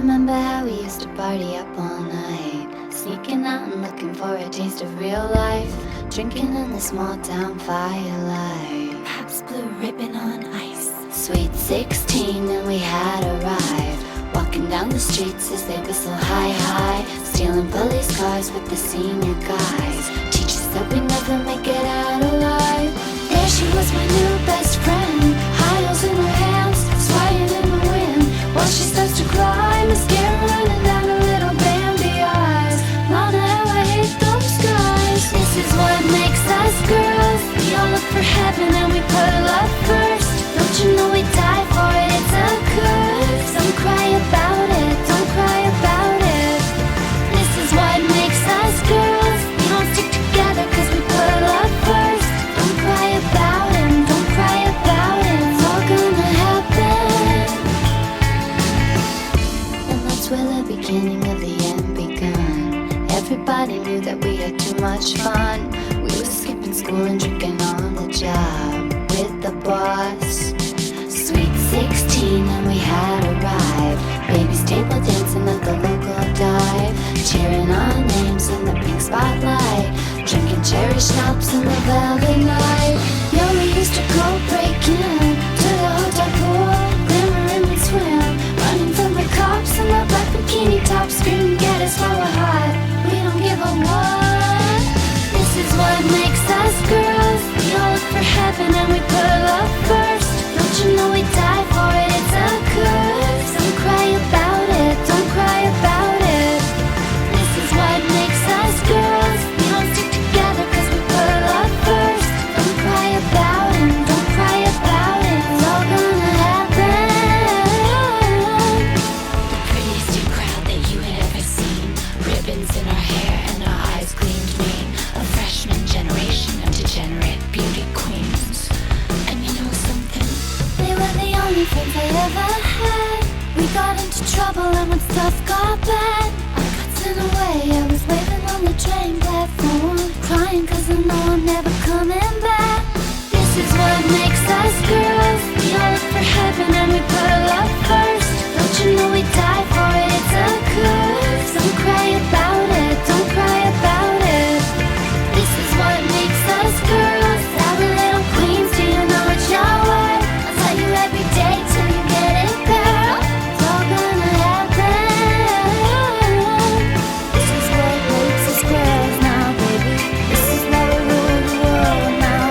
remember how we used to party up all night, sneaking out and looking for a taste of real life, drinking in the small town firelight. Pops blue ribbon on ice. Sweet 16 and we had arrived, walking down the streets as they whistle high high, stealing police cars with the senior guys. Teachers said we never make it out alive. There she was, my new best friend, high heels in her hands, swaying in the wind, while she starts to cry, mascara running down her little Bambi eyes. Mama, how I hate those skies. This is what makes us girls. We all look for heaven and we put love first. Don't you know we die for it, it's a curse. Don't cry about it, don't cry about it. This is what makes us girls. We don't stick together cause we put love first. Don't cry about it, don't cry about it. It's all gonna happen. And that's where the beginning of the end begun. Everybody knew that we had too much fun. We were skipping school and drinking on the job with the boss. Sweet 16 and we had arrived, baby's table dancing at the local dive, cheering our names in the pink spotlight, drinking cherry schnapps in the velvet night. Yo, we used to go breaking to the hotel pool, glimmering and swim, running from the cops in the black bikini tops, screaming get us while we're hot, we don't give a what. This is what makes us girls. We all look for heaven and we put love first. Don't you know we die for it, it's a curse. Don't cry about it, don't cry about it. This is what makes us girls. We don't stick together cause we put love first. Don't cry about it, don't cry about it. It's all gonna happen. The prettiest new crowd that you had ever seen. Ribbons in our hair and our eyes gleamed mean. A freshman generation of degenerate beauty queens. And you know something? They were the only friends I ever had. We got into trouble and when stuff got bad, I got sent away. I was waiting on the train platform, crying cause I know I'm never coming back. This is what makes us girls. We all look for heaven and we put love first. Don't you know we die for it, it's a curse. Don't cry about it, don't cry about it. This is what makes us girls. Our little queens, do you know what y'all want? I'll tell you every day till you get it, girl. It's all gonna happen. This is what makes us girls now, baby. This is what we rule the world now,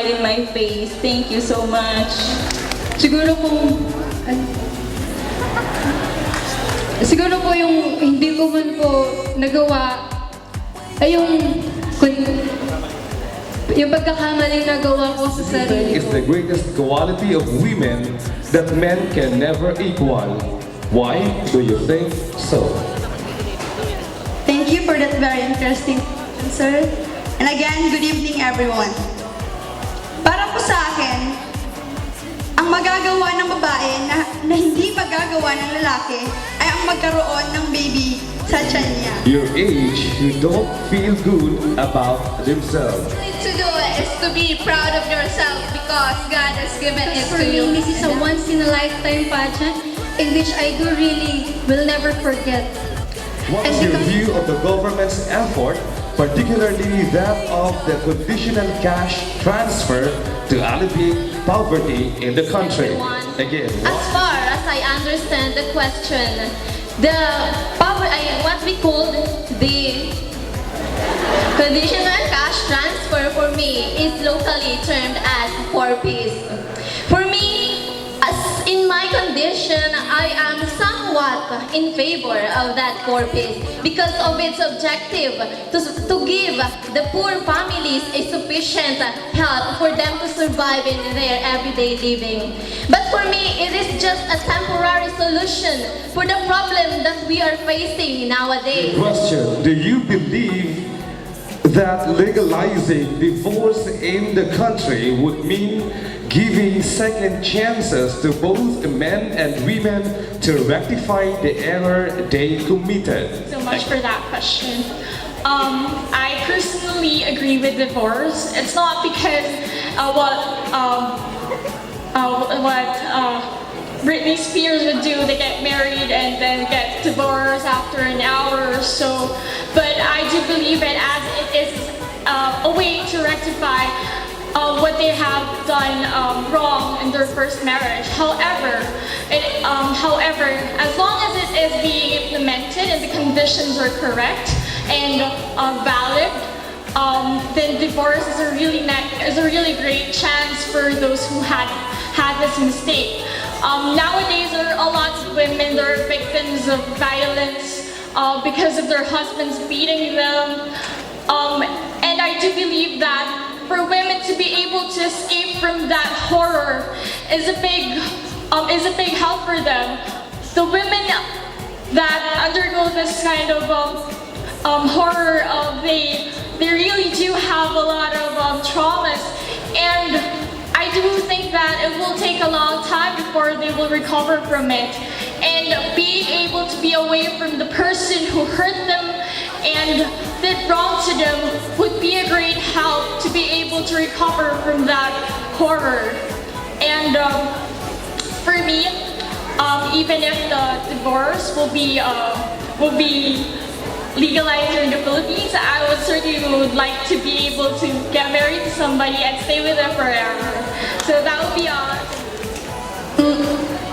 smile in my face. Thank you so much. Siguro po yung hindi ko man po nagawa ay yung pagkakamaling nagawa ko sa sarili It's ko. the greatest quality of women that men can never equal. Why do you think so? Thank you for that very interesting answer. And again, good evening everyone. Para po sa akin, ang magagawa ng babae na hindi magagawa ng lalaki ay ang magkaroon ng baby sa tiyan niya. Your age, you don't feel good about themselves. To do it is to be proud of yourself because God has given it For to you. me, this is a once-in-a-lifetime pageant in which I do really will never forget. What's your view of the government's effort, particularly that of the conditional cash transfer to alleviate poverty in the country? Again, As far as I understand the question, what we call the conditional cash transfer for me is locally termed as 4Ps. For me, as in my condition, I am somewhat in favor of that 4Ps because of its objective to give the poor families a sufficient help for them to survive in their everyday living. But for me, it is just a temporary solution for the problem that we are facing nowadays. question, do you believe that legalizing divorce in the country would mean giving second chances to both men and women to rectify the error they committed? So much for that question. I personally agree with divorce. It's not because Britney Spears would do, they get married and then get divorced after an hour or so. But I do believe it as it is a way to rectify what they have done wrong in their first marriage. However, as long as it is being implemented and the conditions are correct and valid, then divorce is a really great chance for those who had this mistake. Nowadays, there are a lot of women that are victims of violence because of their husbands beating them, and I do believe that for women to be able to escape from that horror is a big help for them. The women that undergo this kind of horror, they really do have a lot of traumas, and I do think that it will take a long time before they will recover from it. And being able to be away from the person who hurt them and did wrong to them would be a great help to be able to recover from that horror. And for me, even if the divorce will be legalized here in the Philippines, I would certainly like to be able to get married to somebody and stay with them forever. So that would be all.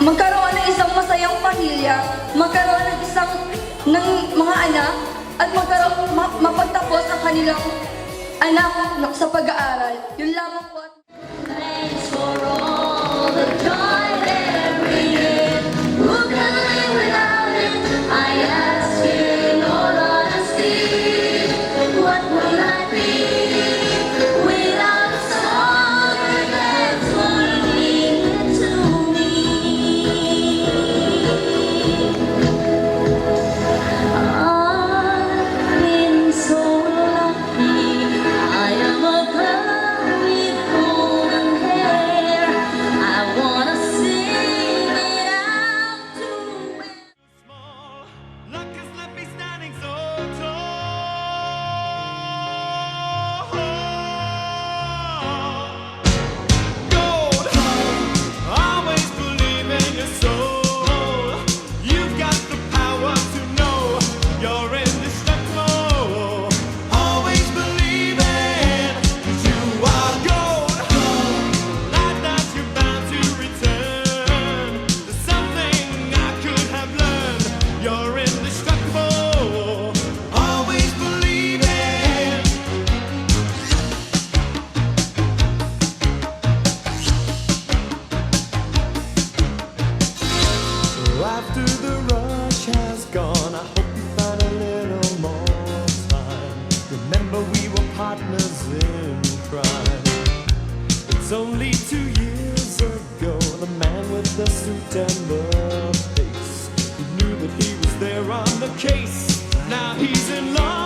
Magkaroon ng isang masayang pamilya, magkaroon ng mga anak, at mapagtapos ang kanilang anak sa pag-aaral. Yun lamang po. Thanks for all the joy that I bring. Who can live without it? I ask you in all honesty. What will I be without a song that's only to me? I've been so lucky. I am a girl with 'Cause only 2 years ago, the man with the suit and the face, who knew that he was there on the case, now he's in love.